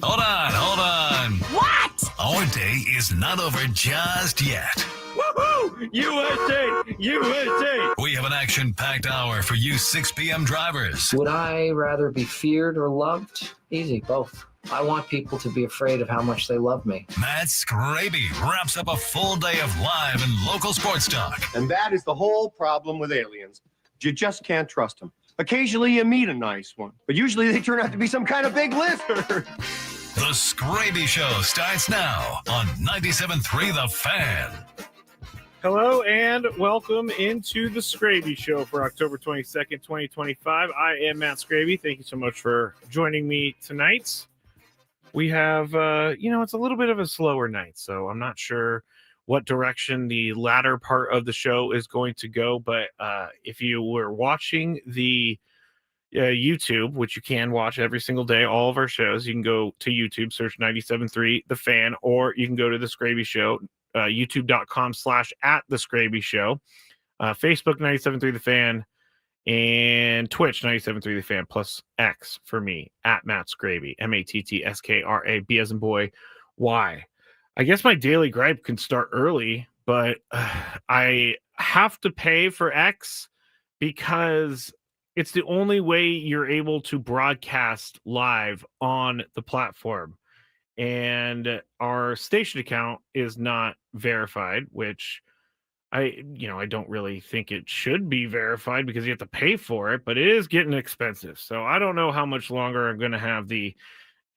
Hold on. What? Our day is not over just yet. Woohoo! USA! We have an action-packed hour for you 6 p.m. drivers. Would I rather be feared or loved? Easy, both. I want people to be afraid of how much they love me. Matt Skraby wraps up a full day of live and local sports talk. And that is the whole problem with aliens. You just can't trust them. Occasionally you meet a nice one, but usually they turn out to be some kind of big lizard. The Skraby Show starts now on 97.3 The Fan. Hello and welcome into the Skraby Show for October 22nd, 2025. I am Matt Skraby. Thank you so much for joining me tonight. We have, it's a little bit of a slower night, so I'm not sure what direction the latter part of the show is going to go. But if you were watching the YouTube, which you can watch every single day, all of our shows, you can go to YouTube, search 97.3 The Fan, or you can go to the Skraby Show, youtube.com/@the Skraby Show, Facebook 97.3 The Fan, and Twitch 97.3 The Fan, plus X for me at Matt Skraby, MATTSKRAB as in boy, Y. I guess my Daily Gripe can start early, but I have to pay for X because it's the only way you're able to broadcast live on the platform. And our station account is not verified, which I don't really think it should be verified because you have to pay for it, but it is getting expensive. So I don't know how much longer I'm going to have the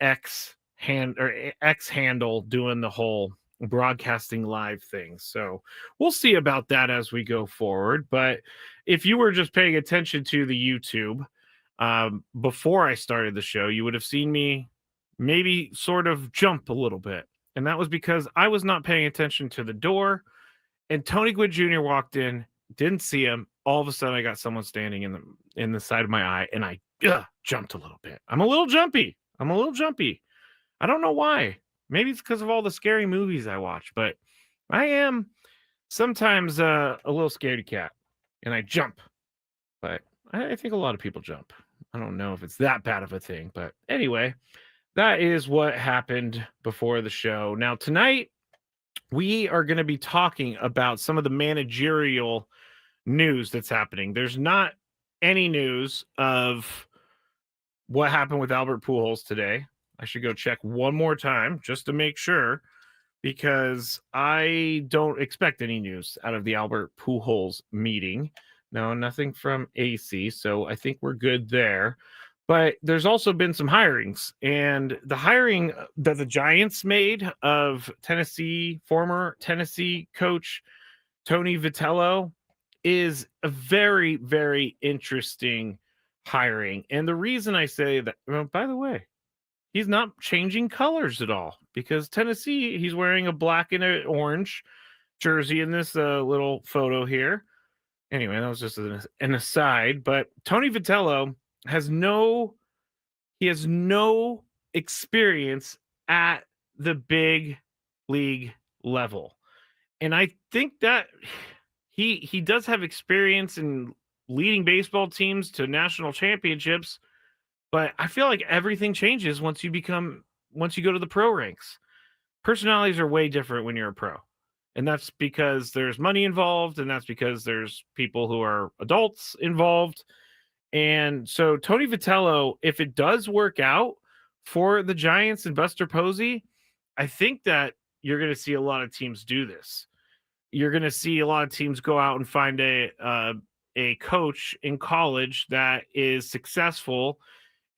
X handle doing the whole broadcasting live thing. So we'll see about that as we go forward. But if you were just paying attention to the YouTube before I started the show, you would have seen me maybe sort of jump a little bit. And that was because I was not paying attention to the door. And Tony Gwynn Jr. walked in, didn't see him. All of a sudden, I got someone standing in the side of my eye, and I jumped a little bit. I'm a little jumpy. I don't know why. Maybe it's because of all the scary movies I watch, but I am sometimes a little scaredy cat, and I jump. But I think a lot of people jump. I don't know if it's that bad of a thing, but anyway, that is what happened before the show. Now, tonight, we are going to be talking about some of the managerial news that's happening. There's not any news of what happened with Albert Pujols today. I should go check one more time just to make sure, because I don't expect any news out of the Albert Pujols meeting. No, nothing from AC, so I think we're good there. But there's also been some hirings, and the hiring that the Giants made of former Tennessee coach Tony Vitello is a very, very interesting hiring. And the reason I say that, by the way, he's not changing colors at all, because Tennessee, he's wearing a black and an orange jersey in this little photo here. Anyway, that was just an aside. But Tony Vitello has no experience at the big league level. And I think that he does have experience in leading baseball teams to national championships, but I feel like everything changes once you go to the pro ranks. Personalities are way different when you're a pro. And that's because there's money involved, and that's because there's people who are adults involved. And so Tony Vitello, if it does work out for the Giants and Buster Posey, I think that you're going to see a lot of teams do this. You're going to see a lot of teams go out and find a coach in college that is successful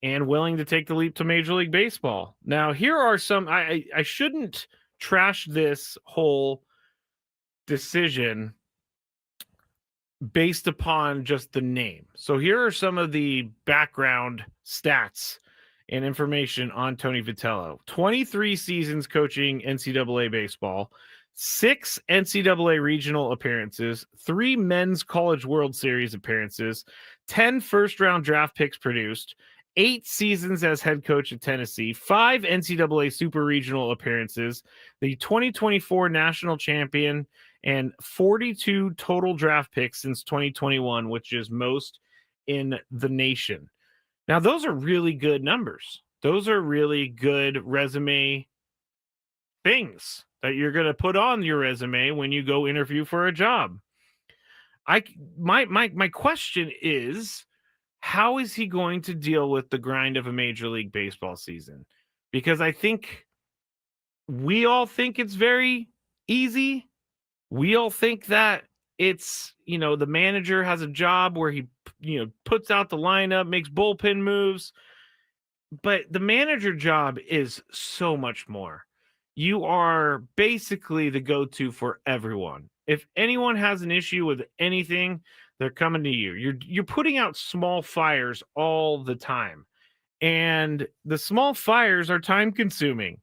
and willing to take the leap to Major League Baseball. Now, here are some, I shouldn't trash this whole decision based upon just the name. So here are some of the background stats and information on Tony Vitello. 23 seasons coaching NCAA baseball, 6 NCAA regional appearances, 3 men's college World Series appearances, 10 first-round draft picks produced, 8 seasons as head coach at Tennessee, 5 NCAA super regional appearances, the 2024 national champion, and 42 total draft picks since 2021, which is most in the nation. Now, those are really good numbers. Those are really good resume things that you're going to put on your resume when you go interview for a job. My question is, how is he going to deal with the grind of a Major League Baseball season? Because I think we all think it's very easy. We all think that it's, the manager has a job where he, puts out the lineup, makes bullpen moves. But the manager job is so much more. You are basically the go-to for everyone. If anyone has an issue with anything, they're coming to you. You're putting out small fires all the time. And the small fires are time consuming.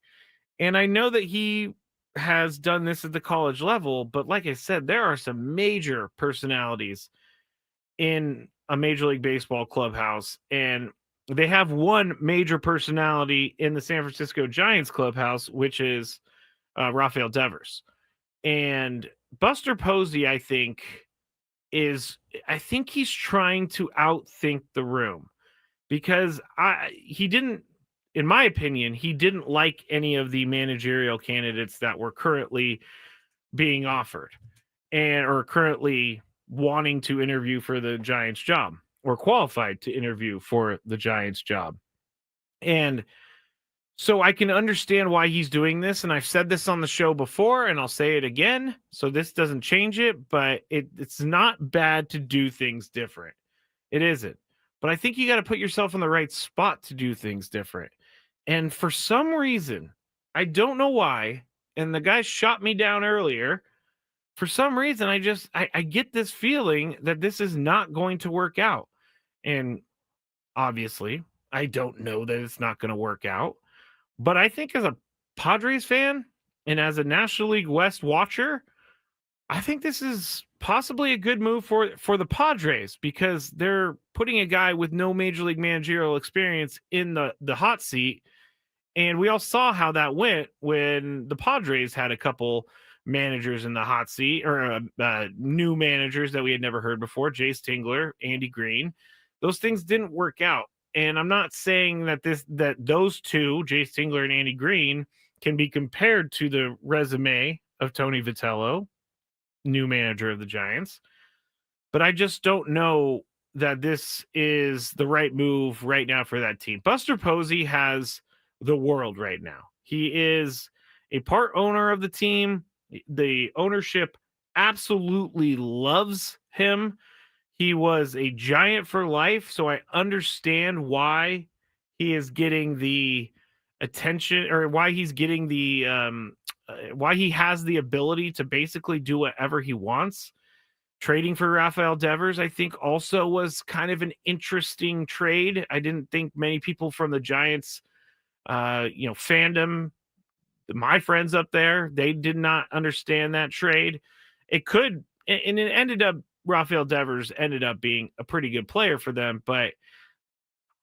And I know that he has done this at the college level, but like I said, there are some major personalities in a Major League Baseball clubhouse, and they have one major personality in the San Francisco Giants clubhouse, which is Rafael Devers. And Buster Posey, I think he's trying to outthink the room, because he didn't, in my opinion, he didn't like any of the managerial candidates that were currently being offered or currently wanting to interview for the Giants job or qualified to interview for the Giants job. And so I can understand why he's doing this. And I've said this on the show before, and I'll say it again. So this doesn't change it, but it's not bad to do things different. It isn't. But I think you got to put yourself in the right spot to do things different. And for some reason, I don't know why, and the guy shot me down earlier, for some reason, I get this feeling that this is not going to work out. And obviously, I don't know that it's not going to work out. But I think as a Padres fan and as a National League West watcher, I think this is possibly a good move for the Padres, because they're putting a guy with no Major League managerial experience in the hot seat. And we all saw how that went when the Padres had a couple managers in the hot seat, or new managers that we had never heard before, Jace Tingler, Andy Green. Those things didn't work out. And I'm not saying that those two, Jace Tingler and Andy Green, can be compared to the resume of Tony Vitello, new manager of the Giants. But I just don't know that this is the right move right now for that team. Buster Posey has the world right now. He is a part owner of the team. The ownership absolutely loves him. He was a Giant for life, so I understand why he is getting the attention, or why he's getting the why he has the ability to basically do whatever he wants. Trading for Rafael Devers, I think, also was kind of an interesting trade. I didn't think many people from the Giants, fandom, my friends up there, they did not understand that trade. It ended up, Rafael Devers ended up being a pretty good player for them, but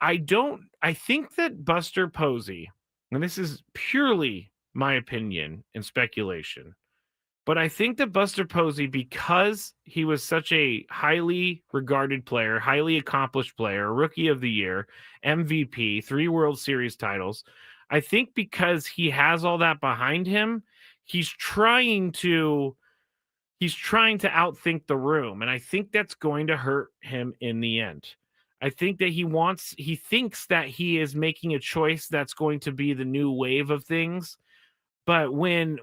I think that Buster Posey, and this is purely my opinion and speculation, but I think that Buster Posey, because he was such a highly regarded player, highly accomplished player, rookie of the year, MVP, 3 World Series titles, I think because he has all that behind him, he's trying to outthink the room. And I think that's going to hurt him in the end. I think that he thinks that he is making a choice that's going to be the new wave of things. But when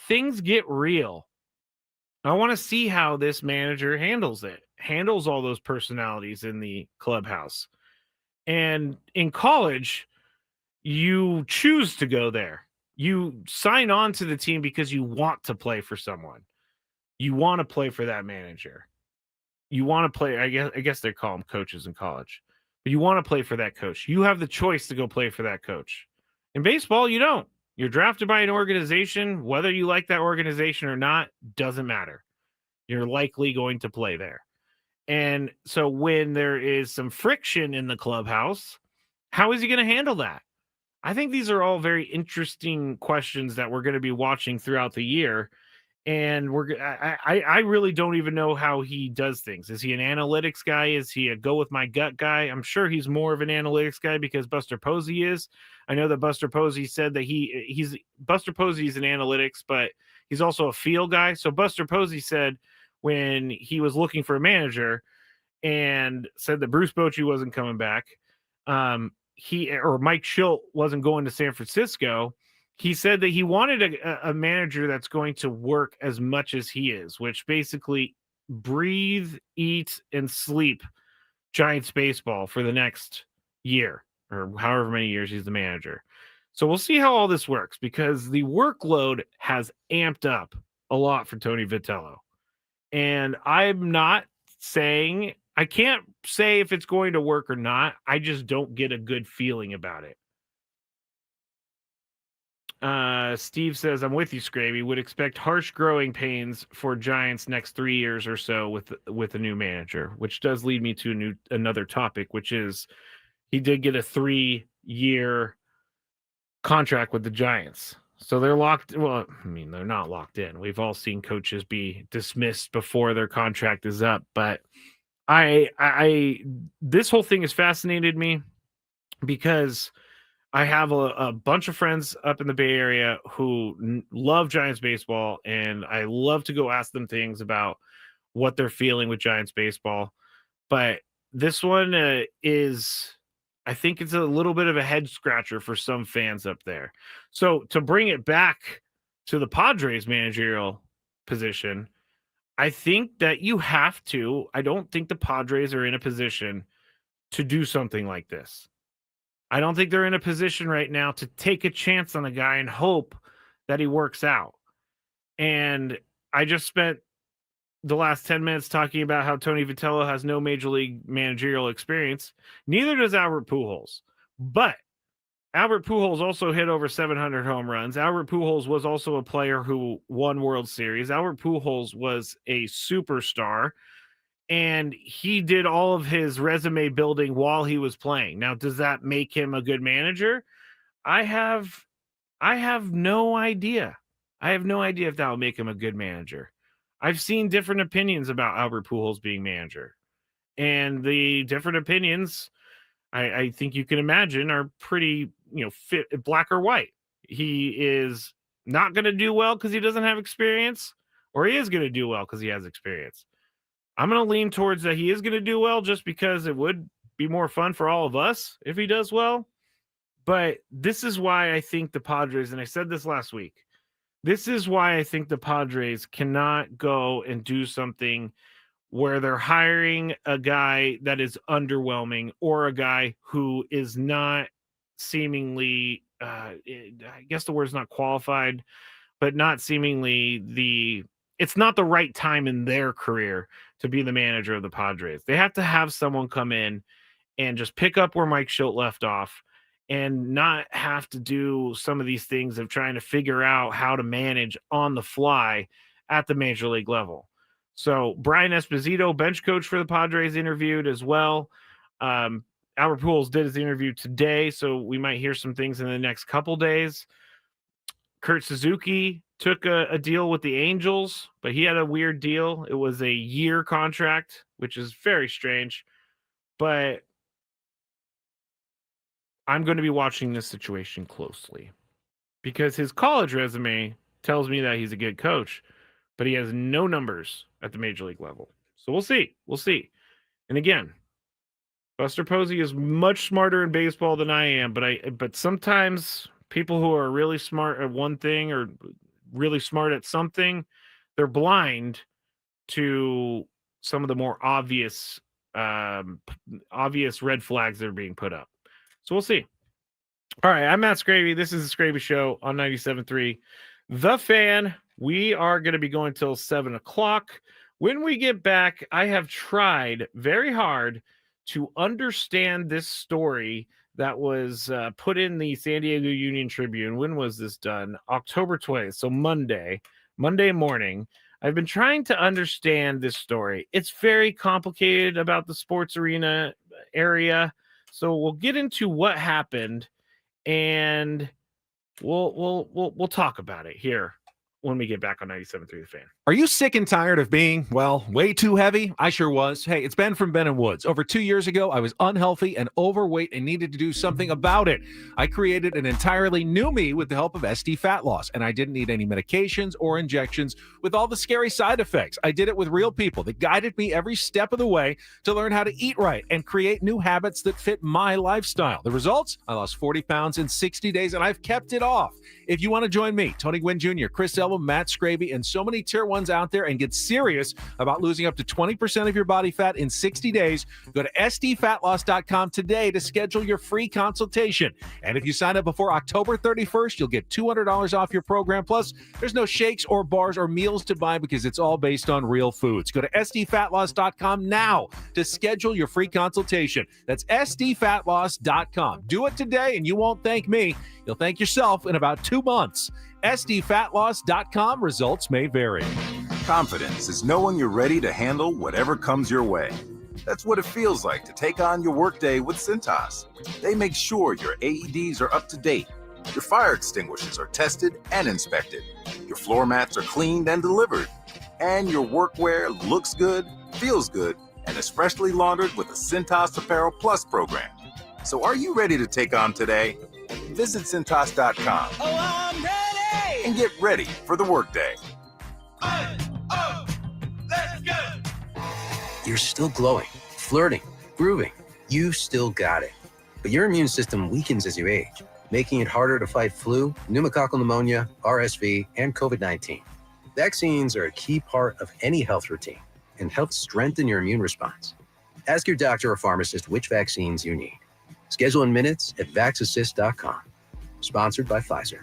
things get real, I want to see how this manager handles all those personalities in the clubhouse. And in college, you choose to go there. You sign on to the team because you want to play for someone. You want to play for that manager. You want to play, I guess they call them coaches in college. But you want to play for that coach. You have the choice to go play for that coach. In baseball, you don't. You're drafted by an organization. Whether you like that organization or not, doesn't matter. You're likely going to play there. And so when there is some friction in the clubhouse, how is he going to handle that? I think these are all very interesting questions that we're going to be watching throughout the year. And I really don't even know how he does things. Is he an analytics guy? Is he a go with my gut guy? I'm sure he's more of an analytics guy because Buster Posey is. I know that Buster Posey said that Buster Posey is an analytics, but he's also a feel guy. So Buster Posey said when he was looking for a manager and said that Bruce Bochy wasn't coming back, or Mike Schilt wasn't going to San Francisco. He said that he wanted a manager that's going to work as much as he is, which basically breathe, eat, and sleep Giants baseball for the next year or however many years he's the manager. So we'll see how all this works because the workload has amped up a lot for Tony Vitello. And I'm not saying, I can't say if it's going to work or not. I just don't get a good feeling about it. Steve says, I'm with you, Skraby. Would expect harsh growing pains for Giants next 3 years or so with a new manager, which does lead me to another topic, which is he did get a 3-year contract with the Giants. So they're locked. Well, I mean, they're not locked in. We've all seen coaches be dismissed before their contract is up. But this whole thing has fascinated me because I have a bunch of friends up in the Bay Area who love Giants baseball, and I love to go ask them things about what they're feeling with Giants baseball. But this one I think it's a little bit of a head scratcher for some fans up there. So to bring it back to the Padres managerial position, I think that I don't think the Padres are in a position to do something like this. I don't think they're in a position right now to take a chance on a guy and hope that he works out. And I just spent the last 10 minutes talking about how Tony Vitello has no major league managerial experience. Neither does Albert Pujols. But Albert Pujols also hit over 700 home runs. Albert Pujols was also a player who won World Series. Albert Pujols was a superstar. And he did all of his resume building while he was playing. Now, does that make him a good manager? I have no idea. I have no idea if that will make him a good manager. I've seen different opinions about Albert Pujols being manager. And the different opinions, I think you can imagine, are pretty, black or white. He is not going to do well because he doesn't have experience, or he is going to do well because he has experience. I'm going to lean towards that he is going to do well just because it would be more fun for all of us if he does well. But this is why I think the Padres, and I said this last week, this is why I think the Padres cannot go and do something where they're hiring a guy that is underwhelming or a guy who is not seemingly, I guess the word's not qualified, but not seemingly it's not the right time in their career to be the manager of the Padres. They have to have someone come in and just pick up where Mike Schilt left off and not have to do some of these things of trying to figure out how to manage on the fly at the major league level. So Brian Esposito, bench coach for the Padres, interviewed as well. Albert Pujols did his interview today, so we might hear some things in the next couple days. Kurt Suzuki took a deal with the Angels, but he had a weird deal. It was a year contract, which is very strange. But I'm going to be watching this situation closely because his college resume tells me that he's a good coach, but he has no numbers at the major league level. So we'll see. We'll see. And again, Buster Posey is much smarter in baseball than I am, but sometimes people who are really smart at one thing or really smart at something, they're blind to some of the more obvious red flags that are being put up. So we'll see. All right, I'm Matt Skraby. This is the Skraby Show on 97.3 The Fan. We are going to be going till 7 o'clock. When we get back, I have tried very hard to understand this story that was put in the San Diego Union Tribune. When was this done? October 20th, so Monday morning. I've been trying to understand this story. It's very complicated about the sports arena area. So we'll get into what happened, and we'll talk about it here when we get back on 97.3 The Fan. Are you sick and tired of being, well, way too heavy? I sure was. Hey, it's Ben from Ben & Woods. Over 2 years ago, I was unhealthy and overweight and needed to do something about it. I created an entirely new me with the help of SD Fat Loss, and I didn't need any medications or injections with all the scary side effects. I did it with real people that guided me every step of the way to learn how to eat right and create new habits that fit my lifestyle. The results? I lost 40 pounds in 60 days, and I've kept it off. If you want to join me, Tony Gwynn Jr., Chris Elba, Matt Skraby, and so many tier ones out there and get serious about losing up to 20% of your body fat in 60 days, go to sdfatloss.com today to schedule your free consultation. And if you sign up before October 31st, you'll get $200 off your program. Plus, there's no shakes or bars or meals to buy because it's all based on real foods. Go to sdfatloss.com now to schedule your free consultation. That's sdfatloss.com. Do it today and you won't thank me. You'll thank yourself in about 2 months. sdfatloss.com. Results may vary. Confidence is knowing you're ready to handle whatever comes your way. That's what it feels like to take on your workday with Cintas. They make sure your AEDs are up to date, your fire extinguishers are tested and inspected, your floor mats are cleaned and delivered, and your workwear looks good, feels good, and is freshly laundered with the Cintas Apparel Plus program. So are you ready to take on today? Visit Cintas.com. Oh, I'm ready! And get ready for the workday. Let's go! You're still glowing, flirting, grooving. You still got it. But your immune system weakens as you age, making it harder to fight flu, pneumococcal pneumonia, RSV, and COVID-19. Vaccines are a key part of any health routine and help strengthen your immune response. Ask your doctor or pharmacist which vaccines you need. Schedule in minutes at vaxassist.com. Sponsored by Pfizer.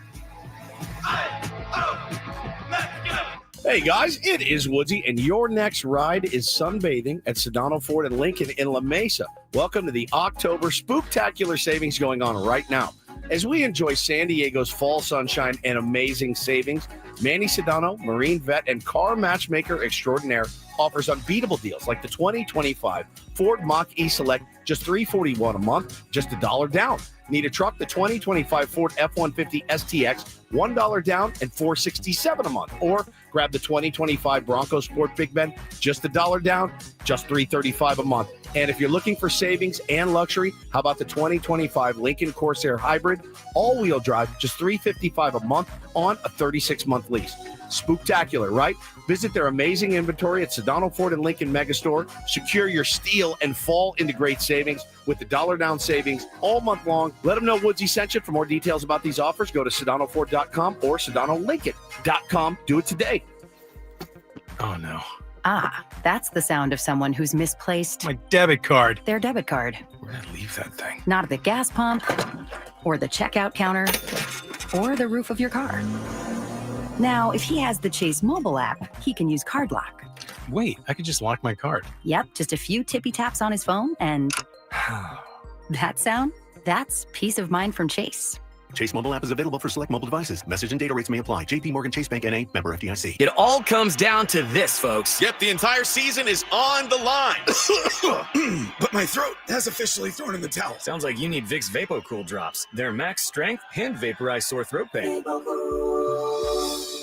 Hey guys, it is Woodsy, and your next ride is sunbathing at Sedano Ford and Lincoln in La Mesa. Welcome to the October Spooktacular savings going on right now. As we enjoy San Diego's fall sunshine and amazing savings, Manny Sedano, Marine Vet, and car matchmaker extraordinaire offers unbeatable deals like the 2025 Ford Mach-E Select, just $341 a month, just $1 down. Need a truck? The 2025 Ford F-150 STX, $1 down and $467 a month. Or grab the 2025 Bronco Sport Big Ben, just $1 down, just $335 a month. And if you're looking for savings and luxury, how about the 2025 Lincoln Corsair Hybrid, all-wheel drive, just $355 a month on a 36-month lease. Spooktacular, right? Visit their amazing inventory at Sedano Ford and Lincoln Megastore. Secure your steal and fall into great savings with the $1 down savings all month long. Let them know Woodsy sent you. For more details about these offers, go to SedanoFord.com or SedanoLincoln.com. Do it today. Oh, no. Ah, that's the sound of someone who's misplaced My debit card. their debit card. Where did I leave that thing? Not at the gas pump, or the checkout counter, or the roof of your car. Now, if he has the Chase mobile app, he can use Card Lock. Wait, I could just lock my card. Yep, just a few tippy taps on his phone, and that sound, that's peace of mind from Chase. Chase mobile app is available for select mobile devices. Message and data rates may apply. JP Morgan Chase Bank N.A. member FDIC. It all comes down to this, folks. Yep, the entire season is on the line. But my throat has officially thrown in the towel. Sounds like you need Vicks VapoCool drops. They're max strength and vaporize sore throat pain.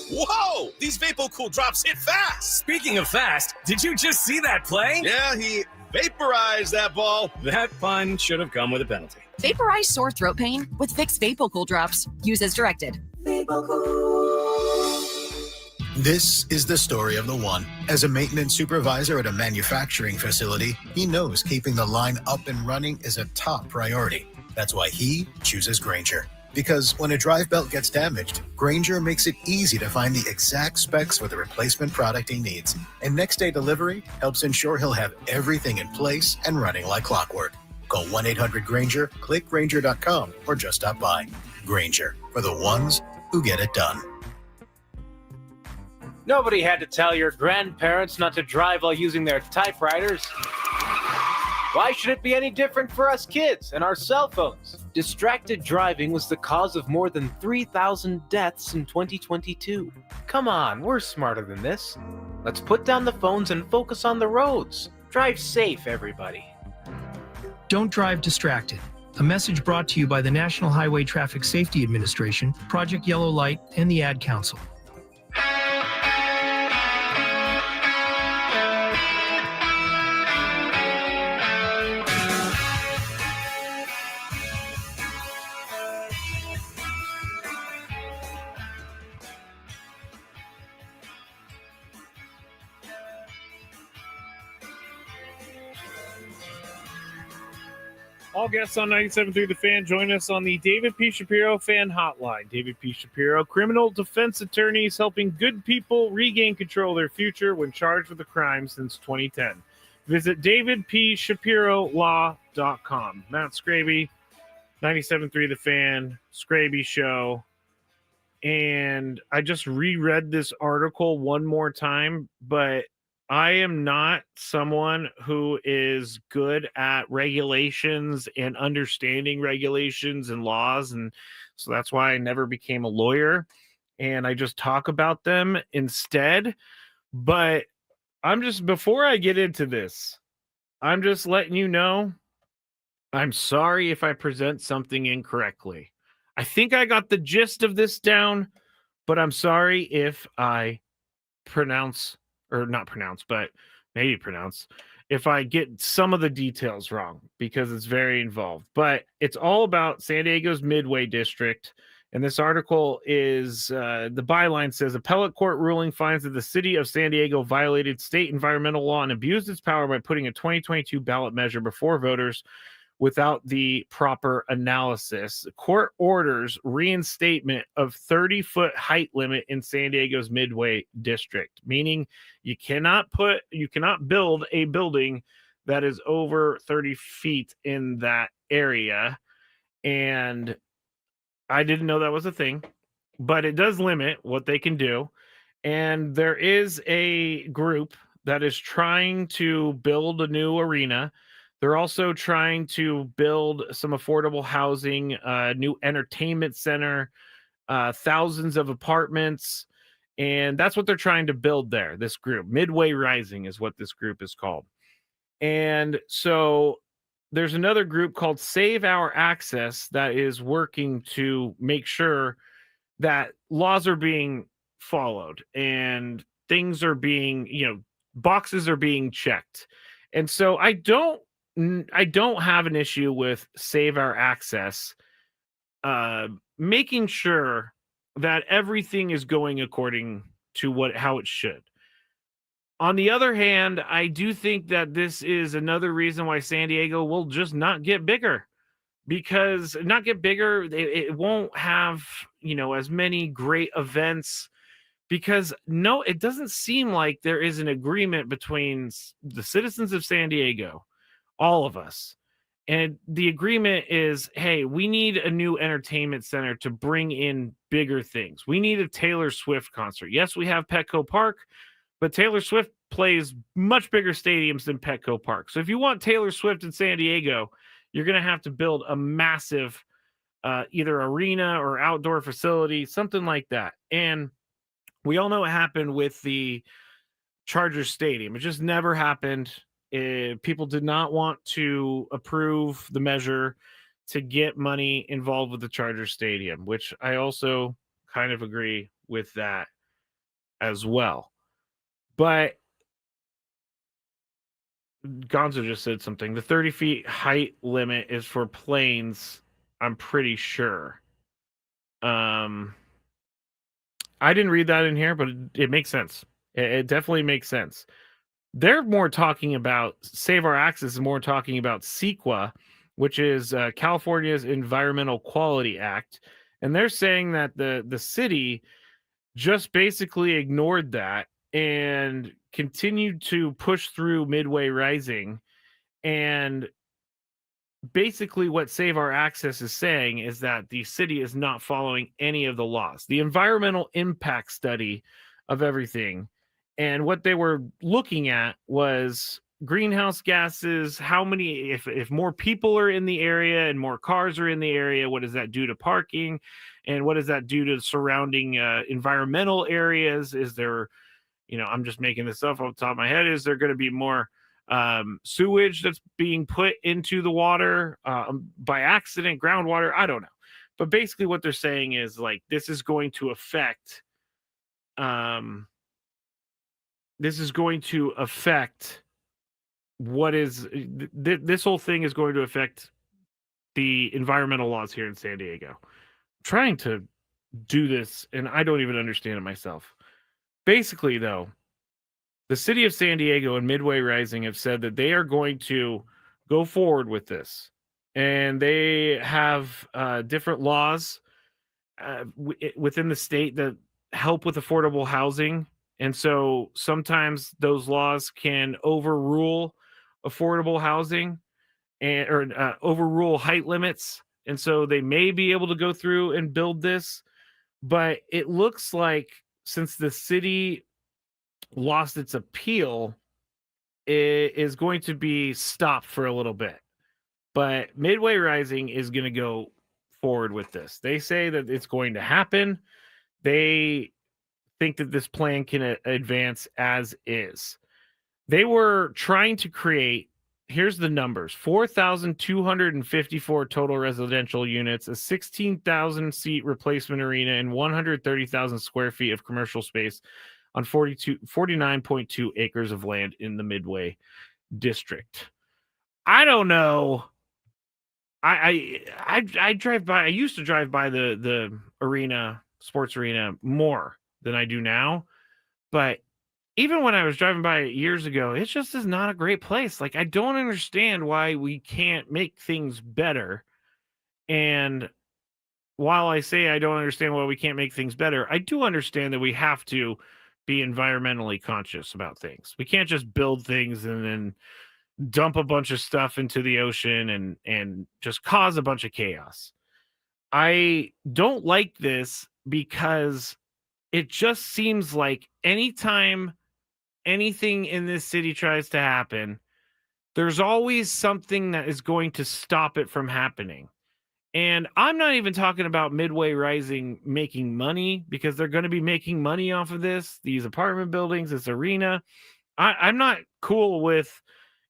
Whoa! These VapoCool drops hit fast. Speaking of fast, did you just see that play? Yeah, he vaporized that ball. That pun should have come with a penalty. Vaporize sore throat pain with Vicks VapoCool drops. Use as directed. This is the story of the one. As a maintenance supervisor at a manufacturing facility, he knows keeping the line up and running is a top priority. That's why he chooses Grainger. Because when a drive belt gets damaged, Grainger makes it easy to find the exact specs for the replacement product he needs. And next day delivery helps ensure he'll have everything in place and running like clockwork. Call 1-800-GRAINGER, click Grainger.com, or just stop by. Grainger, for the ones who get it done. Nobody had to tell your grandparents not to drive while using their typewriters. Why should it be any different for us kids and our cell phones? Distracted driving was the cause of more than 3,000 deaths in 2022. Come on, we're smarter than this. Let's put down the phones and focus on the roads. Drive safe, everybody. Don't drive distracted. A message brought to you by the National Highway Traffic Safety Administration, Project Yellow Light, and the Ad Council. All guests on 97.3 The Fan join us on the David P. Shapiro Fan Hotline. David P. Shapiro, criminal defense attorneys helping good people regain control of their future when charged with a crime since 2010. Visit davidpshapirolaw.com. Matt Skraby, 97.3 The Fan, Skraby Show. And I just reread this article one more time, but I am not someone who is good at regulations and understanding regulations and laws. And so that's why I never became a lawyer. And I just talk about them instead. But before I get into this, I'm just letting you know, I'm sorry if I present something incorrectly. I think I got the gist of this down, but I'm sorry if I if I get some of the details wrong, because it's very involved. But it's all about San Diego's Midway District. And this article is, the byline says, appellate court ruling finds that the city of San Diego violated state environmental law and abused its power by putting a 2022 ballot measure before voters without the proper analysis. Court orders reinstatement of 30-foot height limit in San Diego's Midway District, meaning you cannot build a building that is over 30 feet in that area. And I didn't know that was a thing, but it does limit what they can do. And there is a group that is trying to build a new arena. They're also trying to build some affordable housing, new entertainment center, thousands of apartments. And that's what they're trying to build there, this group. Midway Rising is what this group is called. And so there's another group called Save Our Access that is working to make sure that laws are being followed and things are being, boxes are being checked. And so I don't have an issue with Save Our Access making sure that everything is going according to how it should. On the other hand, I do think that this is another reason why San Diego will just not get bigger, because it won't have, as many great events, because it doesn't seem like there is an agreement between the citizens of San Diego, all of us. And the agreement is, hey, we need a new entertainment center to bring in bigger things. We need a Taylor Swift concert. Yes, we have Petco Park, but Taylor Swift plays much bigger stadiums than Petco Park. So if you want Taylor Swift in San Diego, you're going to have to build a massive either arena or outdoor facility, something like that. And we all know what happened with the Chargers Stadium. It just never happened. People did not want to approve the measure to get money involved with the Chargers Stadium, which I also kind of agree with that as well. But Gonzo just said something. The 30 feet height limit is for planes, I'm pretty sure. I didn't read that in here, but it makes sense. It definitely makes sense. They're more talking about Save Our Access is more talking about CEQA, which is California's Environmental Quality Act. And they're saying that the city just basically ignored that and continued to push through Midway Rising. And basically what Save Our Access is saying is that the city is not following any of the laws. The environmental impact study of everything, and what they were looking at was greenhouse gases, how many, if more people are in the area and more cars are in the area, what does that do to parking? And what does that do to surrounding environmental areas? Is there, I'm just making this up off the top of my head, is there going to be more sewage that's being put into the water by accident, groundwater? I don't know. But basically what they're saying is, like, this is going to affect this whole thing is going to affect the environmental laws here in San Diego. I'm trying to do this and I don't even understand it myself. Basically, though, the city of San Diego and Midway Rising have said that they are going to go forward with this. and they have different laws within the state that help with affordable housing. And so sometimes those laws can overrule affordable housing or overrule height limits. And so they may be able to go through and build this. But it looks like since the city lost its appeal, it is going to be stopped for a little bit. But Midway Rising is going to go forward with this. They say that it's going to happen. They think that this plan can advance as is. They were trying to create, here's the numbers, 4,254 total residential units, a 16,000 seat replacement arena, and 130,000 square feet of commercial space on 49.2 acres of land in the Midway district. I don't know. I drive by. I used to drive by the arena, sports arena, more than I do now. But even when I was driving by it years ago, it just is not a great place. Like, I don't understand why we can't make things better. And while I say I don't understand why we can't make things better, I do understand that we have to be environmentally conscious about things. We can't just build things and then dump a bunch of stuff into the ocean and just cause a bunch of chaos. I don't like this because it just seems like anytime anything in this city tries to happen, there's always something that is going to stop it from happening. And I'm not even talking about Midway Rising making money, because they're going to be making money off of this, these apartment buildings, this arena. I'm not cool with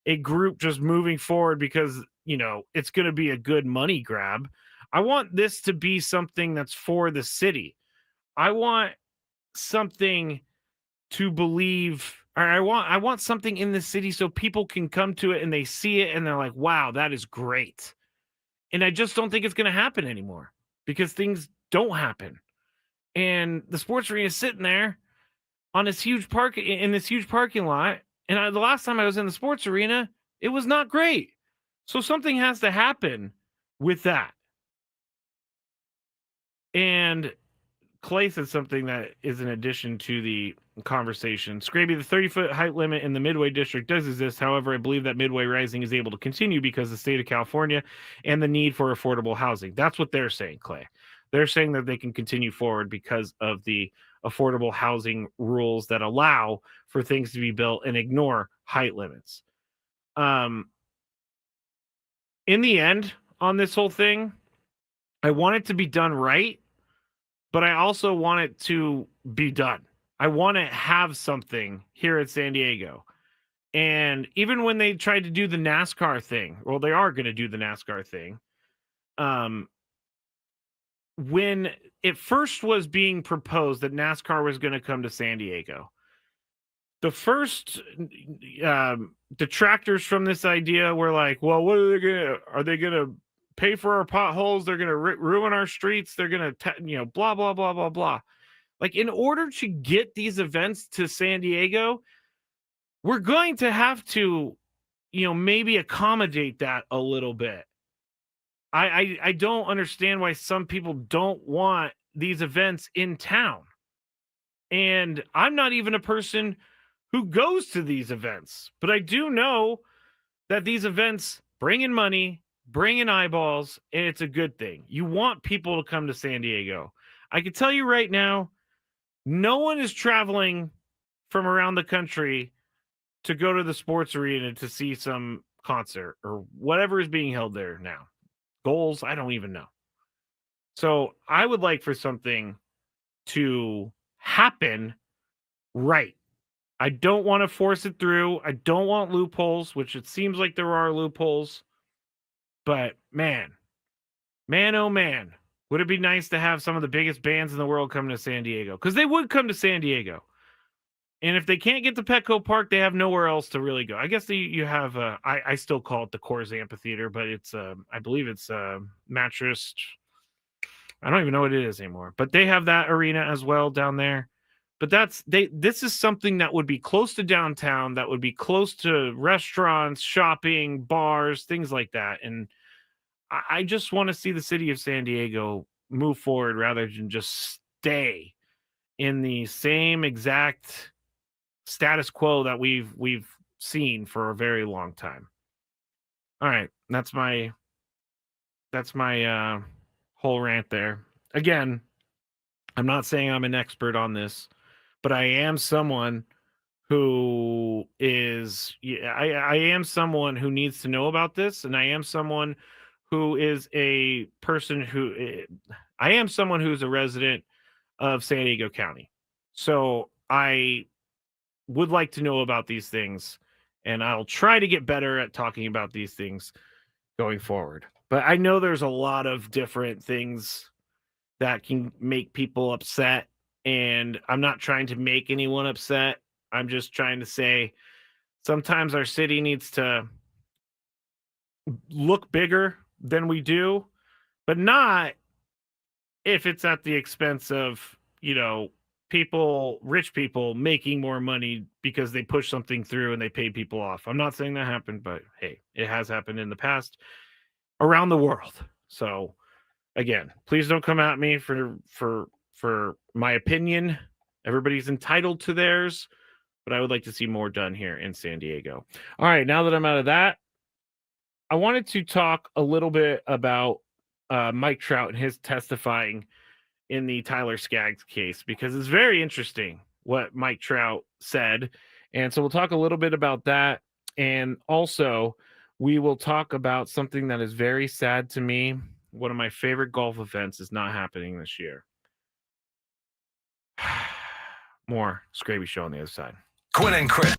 a group just moving forward because, it's going to be a good money grab. I want this to be something that's for the city. I want something to believe, or I want something in the city so people can come to it and they see it and they're like, wow, that is great. And I just don't think it's going to happen anymore because things don't happen. And the sports arena is sitting there on this huge parking lot. And the last time I was in the sports arena, it was not great. So something has to happen with that. And Clay said something that is in addition to the conversation. Skraby, the 30-foot height limit in the Midway district does exist. However, I believe that Midway Rising is able to continue because the state of California and the need for affordable housing. That's what they're saying, Clay. They're saying that they can continue forward because of the affordable housing rules that allow for things to be built and ignore height limits. In the end, on this whole thing, I want it to be done right, but I also want it to be done. I want to have something here at San Diego. And even when they tried to do the NASCAR thing, well, they are going to do the NASCAR thing. When it first was being proposed that NASCAR was going to come to San Diego, the first detractors from this idea were like, well, are they going to pay for our potholes? They're going to ruin our streets. They're going to, blah, blah, blah, blah, blah. Like, in order to get these events to San Diego, we're going to have to, maybe accommodate that a little bit. I don't understand why some people don't want these events in town. And I'm not even a person who goes to these events, but I do know that these events bring in money, bring in eyeballs, and it's a good thing. You want people to come to San Diego. I can tell you right now, no one is traveling from around the country to go to the sports arena to see some concert or whatever is being held there now. Goals, I don't even know. So I would like for something to happen right. I don't want to force it through. I don't want loopholes, which it seems like there are loopholes. But man, oh man, would it be nice to have some of the biggest bands in the world come to San Diego? Because they would come to San Diego. And if they can't get to Petco Park, they have nowhere else to really go. I guess you have, I still call it the Coors Amphitheater, but it's, I believe it's Mattress. I don't even know what it is anymore. But they have that arena as well down there. But this is something that would be close to downtown, that would be close to restaurants, shopping, bars, things like that. And I just want to see the city of San Diego move forward rather than just stay in the same exact status quo that we've seen for a very long time. All right, that's my whole rant there. Again, I'm not saying I'm an expert on this, but I am someone who is I am someone who needs to know about this, and I am someone who is a person who I am someone who's a resident of San Diego County. So I would like to know about these things, and I'll try to get better at talking about these things going forward. But I know there's a lot of different things that can make people upset, and I'm not trying to make anyone upset. I'm just trying to say sometimes our city needs to look bigger than we do, but not if it's at the expense of, rich people making more money because they push something through and they pay people off. I'm not saying that happened, but hey, it has happened in the past around the world. So again, please don't come at me for my opinion. Everybody's entitled to theirs, but I would like to see more done here in San Diego. All right, now that I'm out of that, I wanted to talk a little bit about Mike Trout and his testifying in the Tyler Skaggs case, because it's very interesting what Mike Trout said. And so we'll talk a little bit about that. And also, we will talk about something that is very sad to me. One of my favorite golf events is not happening this year. More Skraby Show on the other side. Quinn and Chris.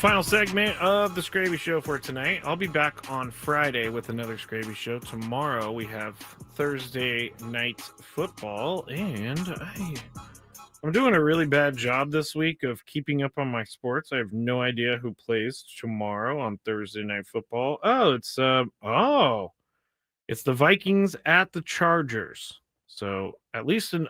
Final segment of the Skraby Show for tonight. I'll be back on Friday with another Skraby Show. Tomorrow we have Thursday night football, and I'm doing a really bad job this week of keeping up on my sports. I have no idea who plays tomorrow on Thursday night football. It's the Vikings at the Chargers. So at least an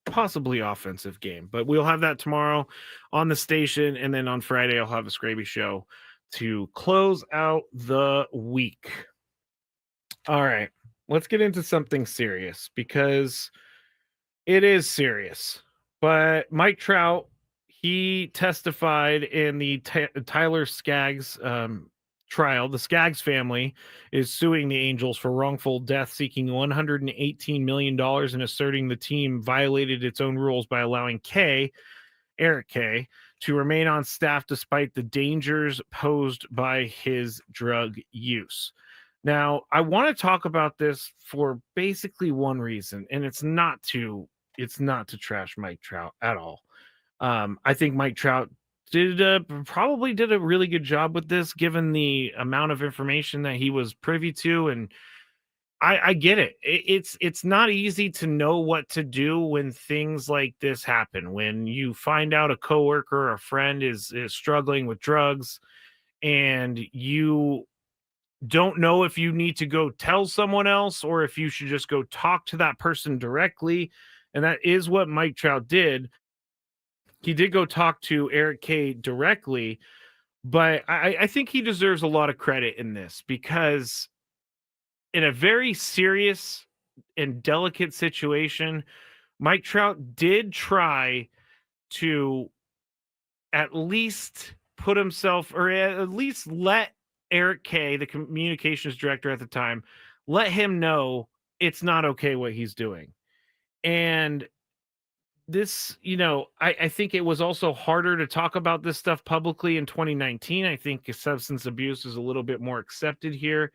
possibly offensive game, but we'll have that tomorrow on the station, and then on Friday I'll have a Skraby Show to close out the week. All right, let's get into something serious, because it is serious. But Mike Trout, he testified in the Tyler Skaggs trial. The Skaggs family is suing the Angels for wrongful death, seeking $118 million and asserting the team violated its own rules by allowing Eric K, to remain on staff despite the dangers posed by his drug use. Now, I want to talk about this for basically one reason, and it's not to trash Mike Trout at all. I think Mike Trout probably did a really good job with this, given the amount of information that he was privy to. And I get it. It's not easy to know what to do when things like this happen. When you find out a coworker or a friend is struggling with drugs, and you don't know if you need to go tell someone else or if you should just go talk to that person directly. And that is what Mike Trout did. He did go talk to Eric K directly, but I think he deserves a lot of credit in this, because in a very serious and delicate situation, Mike Trout did try to at least put himself, or at least let Eric K, the communications director at the time, let him know it's not okay what he's doing. And this, I think it was also harder to talk about this stuff publicly in 2019. I think substance abuse is a little bit more accepted here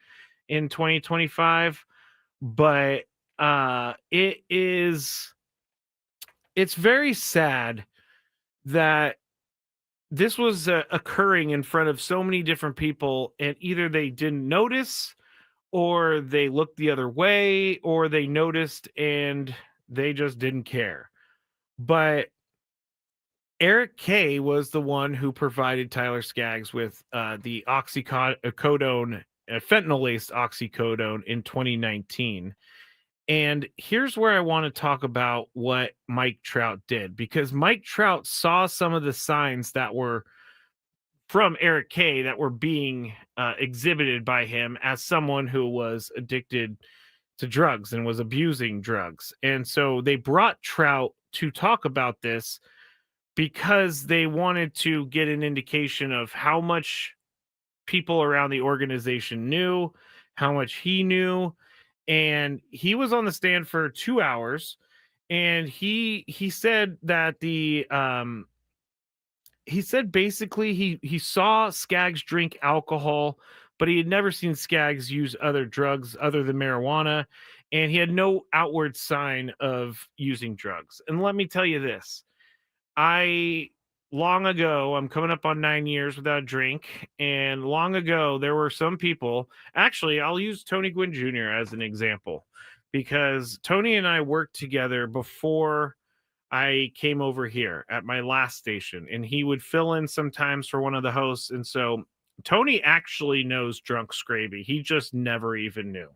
in 2025, but it's very sad that this was occurring in front of so many different people, and either they didn't notice, or they looked the other way, or they noticed and they just didn't care. But Eric K was the one who provided Tyler Skaggs with the oxycodone, fentanyl-laced oxycodone in 2019. And here's where I want to talk about what Mike Trout did, because Mike Trout saw some of the signs that were from Eric K that were being exhibited by him as someone who was addicted to drugs and was abusing drugs. And so they brought Trout to talk about this because they wanted to get an indication of how much people around the organization knew, how much he knew. And he was on the stand for 2 hours, and he said that he said basically he saw Skaggs drink alcohol, but he had never seen Skaggs use other drugs other than marijuana, and he had no outward sign of using drugs. And let me tell you this, long ago, I'm coming up on 9 years without a drink, and long ago, there were some people, actually, I'll use Tony Gwynn Jr. as an example, because Tony and I worked together before I came over here at my last station, and he would fill in sometimes for one of the hosts. And so Tony actually knows Drunk Skraby. He just never even knew.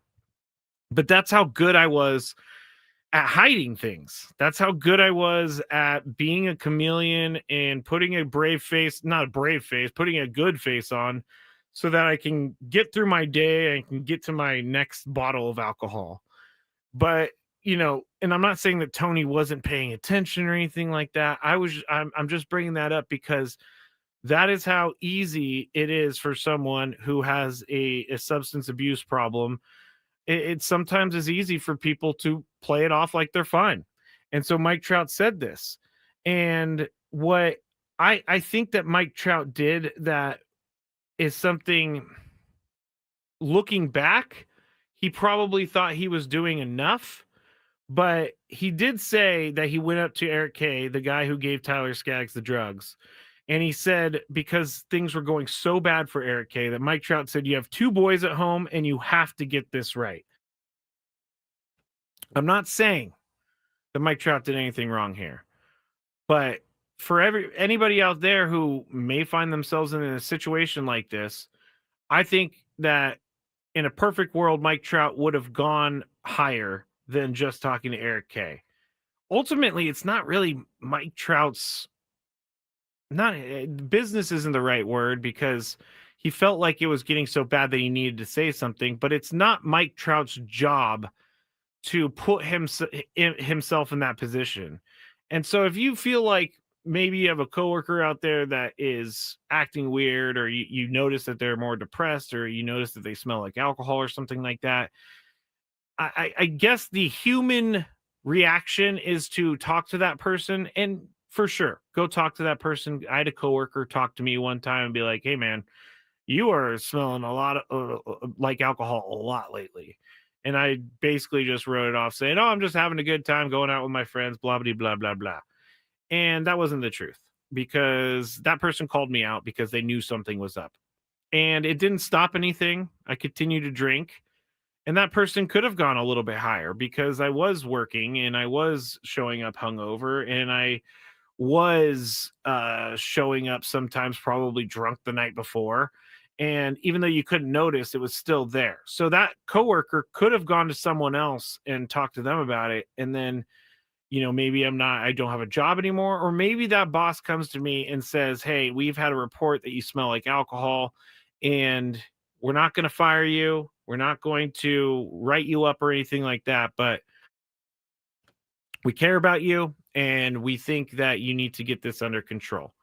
But that's how good I was at hiding things. That's how good I was at being a chameleon and putting a brave face, not a brave face, putting a good face on so that I can get through my day and can get to my next bottle of alcohol. But, and I'm not saying that Tony wasn't paying attention or anything like that. I'm just bringing that up because that is how easy it is for someone who has a substance abuse problem. It sometimes is easy for people to play it off like they're fine. And so Mike Trout said this. And what I think that Mike Trout did that is something, looking back, he probably thought he was doing enough. But he did say that he went up to Eric K, the guy who gave Tyler Skaggs the drugs, And he said because things were going so bad for Eric K that Mike Trout said, you have 2 boys at home and you have to get this right. I'm not saying that Mike Trout did anything wrong here, but for anybody out there who may find themselves in a situation like this, I think that in a perfect world, Mike Trout would have gone higher than just talking to Eric K. Ultimately, it's not really Mike Trout's business isn't the right word, because he felt like it was getting so bad that he needed to say something, but it's not Mike Trout's job to put himself in that position. And so if you feel like maybe you have a coworker out there that is acting weird, or you notice that they're more depressed, or you notice that they smell like alcohol or something like that, I guess the human reaction is to talk to that person. And for sure, go talk to that person. I had a coworker talk to me one time and be like, hey man, you are smelling a lot of like alcohol a lot lately. And I basically just wrote it off saying, oh, I'm just having a good time going out with my friends, blah, blah, blah, blah, blah. And that wasn't the truth, because that person called me out because they knew something was up. And it didn't stop anything. I continued to drink. And that person could have gone a little bit higher, because I was working and I was showing up hungover, and I was showing up sometimes probably drunk the night before. And even though you couldn't notice, it was still there. So that coworker could have gone to someone else and talked to them about it. And then, maybe I don't have a job anymore. Or maybe that boss comes to me and says, hey, we've had a report that you smell like alcohol, and we're not going to fire you. We're not going to write you up or anything like that, but we care about you and we think that you need to get this under control.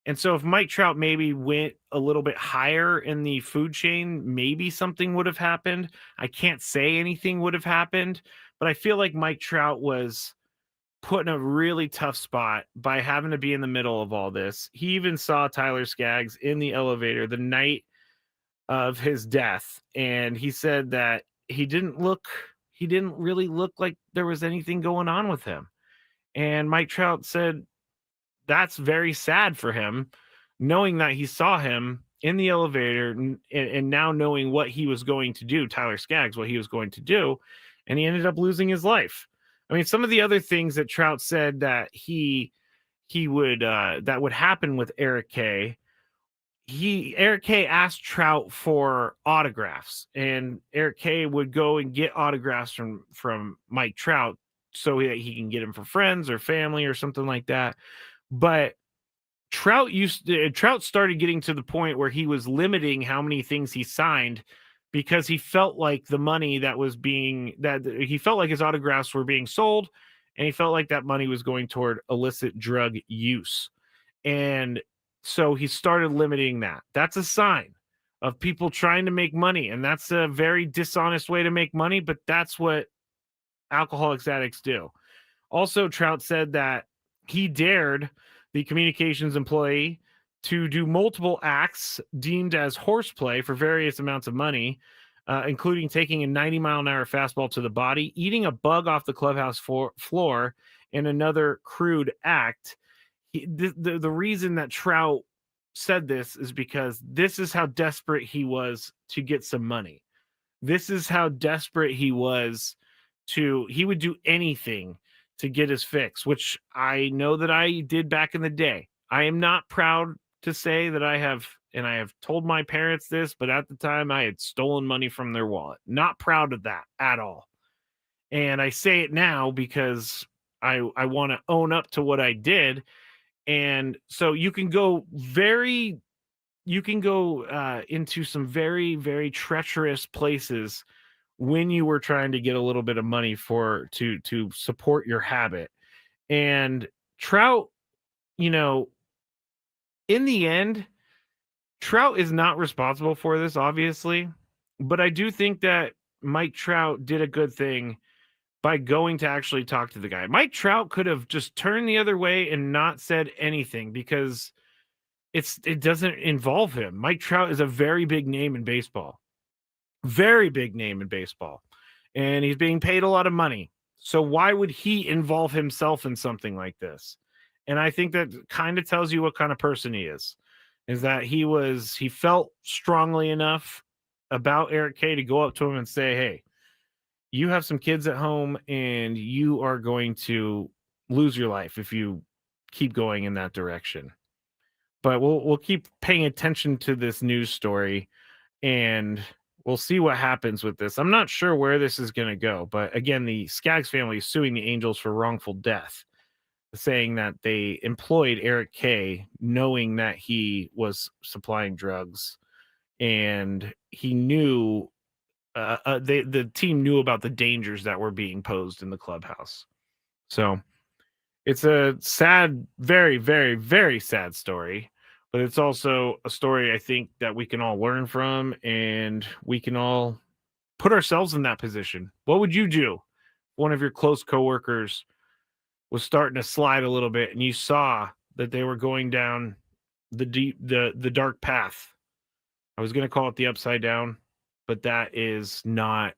And so if Mike Trout maybe went a little bit higher in the food chain, maybe something would have happened. I can't say anything would have happened, but I feel like Mike Trout was put in a really tough spot by having to be in the middle of all this. He even saw Tyler Skaggs in the elevator the night of his death, and he said that he didn't really look like there was anything going on with him. And Mike Trout said that's very sad for him, knowing that he saw him in the elevator and now knowing what he was going to do, Tyler Skaggs, what he was going to do, and he ended up losing his life. I mean, some of the other things that Trout said that he would that would happen with Eric K. Eric K asked Trout for autographs, and Eric K would go and get autographs from Mike Trout so that he can get them for friends or family or something like that. But Trout started getting to the point where he was limiting how many things he signed, because he felt like the money he felt like his autographs were being sold, and he felt like that money was going toward illicit drug use. And so he started limiting that. That's a sign of people trying to make money, and that's a very dishonest way to make money, but that's what alcoholics addicts do. Also, Trout said that he dared the communications employee to do multiple acts deemed as horseplay for various amounts of money, including taking a 90-mile-an-hour fastball to the body, eating a bug off the clubhouse floor, and another crude act. The reason that Trout said this is because this is how desperate he was to get some money. This is how desperate he was he would do anything to get his fix, which I know that I did back in the day. I am not proud to say that I have told my parents this, but at the time I had stolen money from their wallet. Not proud of that at all. And I say it now because I want to own up to what I did. And so you can go into some very, very treacherous places when you were trying to get a little bit of money to support your habit. And Trout, in the end, Trout is not responsible for this, obviously, but I do think that Mike Trout did a good thing by going to actually talk to the guy. Mike Trout could have just turned the other way and not said anything, because it doesn't involve him. Mike Trout is a very big name in baseball. Very big name in baseball. And he's being paid a lot of money. So why would he involve himself in something like this? And I think that kind of tells you what kind of person he is that he felt strongly enough about Eric K to go up to him and say, hey, you have some kids at home and you are going to lose your life if you keep going in that direction. But we'll keep paying attention to this news story and we'll see what happens with this. I'm not sure where this is going to go, but again, the Skaggs family is suing the Angels for wrongful death, saying that they employed Eric K knowing that he was supplying drugs and he knew the team knew about the dangers that were being posed in the clubhouse. So it's a sad, very, very, very sad story, but it's also a story I think that we can all learn from and we can all put ourselves in that position. What would you do if one of your close coworkers was starting to slide a little bit and you saw that they were going down the dark path? I was going to call it the upside down, but that is not,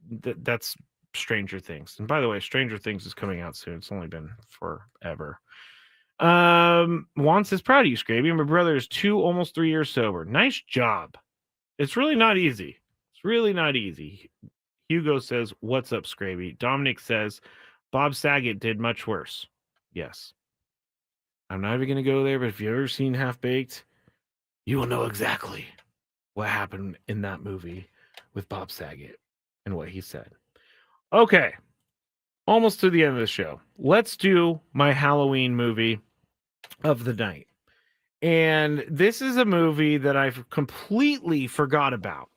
that's Stranger Things. And by the way, Stranger Things is coming out soon. It's only been forever. Juan says, proud of you, Skraby. My brother is almost 3 years sober. Nice job. It's really not easy. It's really not easy. Hugo says, what's up, Skraby? Dominic says, Bob Saget did much worse. Yes. I'm not even going to go there, but if you've ever seen Half Baked, you will know exactly what happened in that movie with Bob Saget and what he said. Okay. Almost to the end of the show. Let's do my Halloween movie of the night. And this is a movie that I've completely forgot about.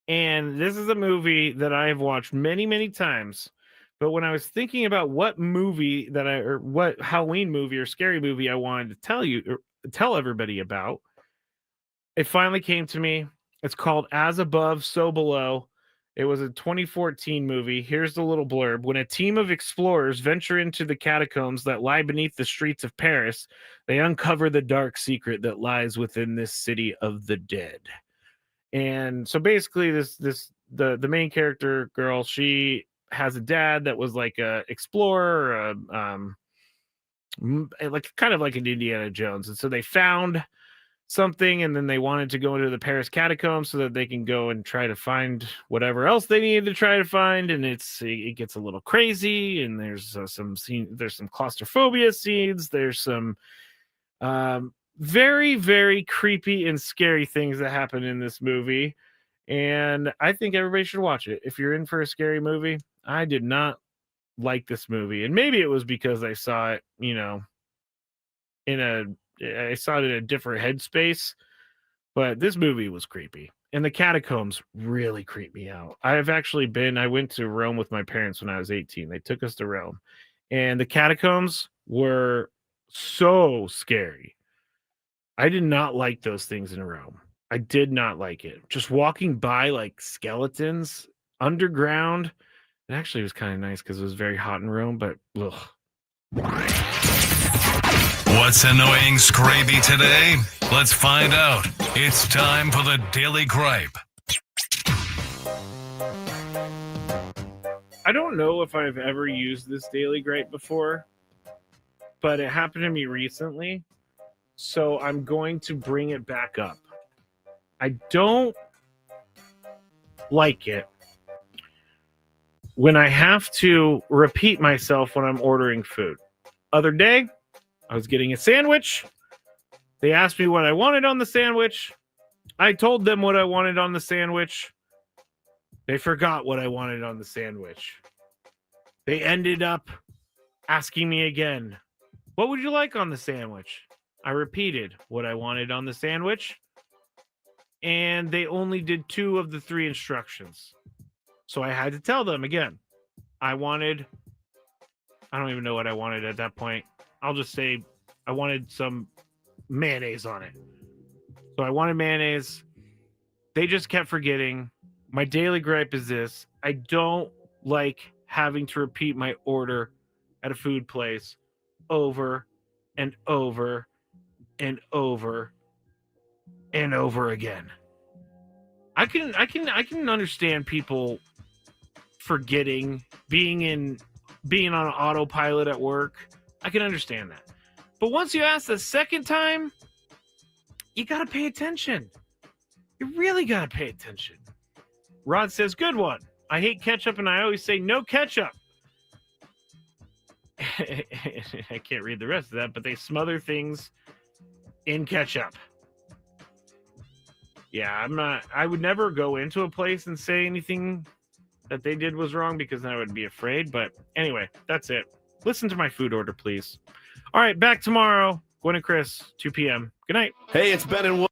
And this is a movie that I've watched many, many times. But when I was thinking about what movie what Halloween movie or scary movie I wanted to tell everybody about, it finally came to me. It's called As Above, So Below. It was a 2014 movie. Here's the little blurb. When a team of explorers venture into the catacombs that lie beneath the streets of Paris, they uncover the dark secret that lies within this city of the dead. And so basically the main character girl, she has a dad that was like a explorer, like kind of like an Indiana Jones. And so they found something and then they wanted to go into the Paris catacombs so that they can go and try to find whatever else they needed to try to find. And it gets a little crazy, and there's some claustrophobia scenes, there's some very, very creepy and scary things that happen in this movie, and I think everybody should watch it. If you're in for a scary movie, I did not like this movie, and maybe it was because I saw it, I saw it in a different headspace, but this movie was creepy. And the catacombs really creeped me out. I went to Rome with my parents when I was 18. They took us to Rome. And the catacombs were so scary. I did not like those things in Rome. I did not like it. Just walking by like skeletons underground. It actually was kind of nice because it was very hot in Rome, but ugh. What's annoying Skraby today? Let's find out. It's time for the Daily Gripe. I don't know if I've ever used this Daily Gripe before, but it happened to me recently, so I'm going to bring it back up. I don't like it when I have to repeat myself when I'm ordering food. Other day, I was getting a sandwich. They asked me what I wanted on the sandwich. I told them what I wanted on the sandwich. They forgot what I wanted on the sandwich. They ended up asking me again, what would you like on the sandwich? I repeated what I wanted on the sandwich, and they only did 2 of the 3 instructions. So I had to tell them again. I don't even know what I wanted at that point. I'll just say I wanted some mayonnaise on it. So I wanted mayonnaise. They just kept forgetting. My daily gripe is this. I don't like having to repeat my order at a food place over and over and over and over again. I can understand people forgetting, being on autopilot at work. I can understand that. But once you ask the second time, you got to pay attention. You really got to pay attention. Rod says, good one. I hate ketchup, and I always say no ketchup. I can't read the rest of that, but they smother things in ketchup. Yeah, I would never go into a place and say anything that they did was wrong because then I would be afraid. But anyway, that's it. Listen to my food order, please. All right, back tomorrow. Gwen and Chris, 2 p.m. Good night. Hey, it's Ben and Wood.